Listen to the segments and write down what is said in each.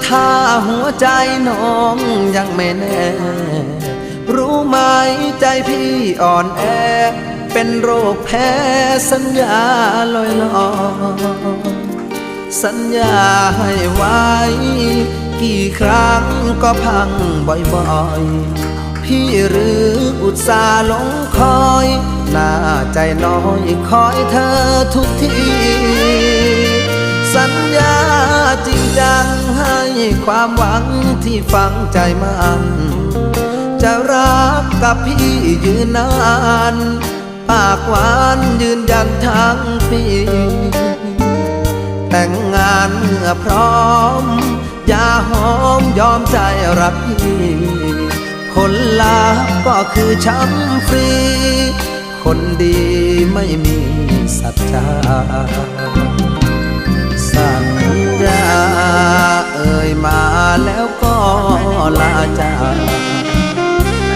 ถ้าหัวใจน้องยังไม่แน่ รู้ไหมใจพี่อ่อนแอเป็นโรคแพ้สัญญาลอยลอยสัญญาให้ไว้กี่ครั้งก็พังบ่อยๆพี่หรืออุตส่าห์หลงคอยหน้าใจน้อยคอยเธอทุกทีสัญญาจริงจังให้ความหวังที่ฝังใจมันจะรักกับพี่ยืนนานปากหวานยืนยันทั้งปีแต่งงานเมื่อพร้อมอย่าหอมยอมใจรักพี่ผลลัพธ์ก็คือช้ำฟรีคนดีไม่มีสัจจาสัญญาเอ่ยมาแล้วก็ลาจาก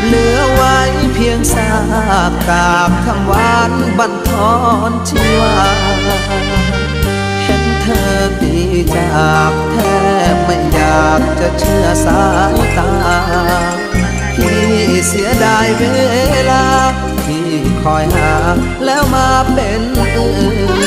เหลือไว้เพียงซากกาบคำหวานบั่นทอนชีวาเห็นเธอดีจากแทบไม่อยากจะเชื่อสายตาพี่เสียดายเวลาที่คอยหาแล้วมาเป็นอื่น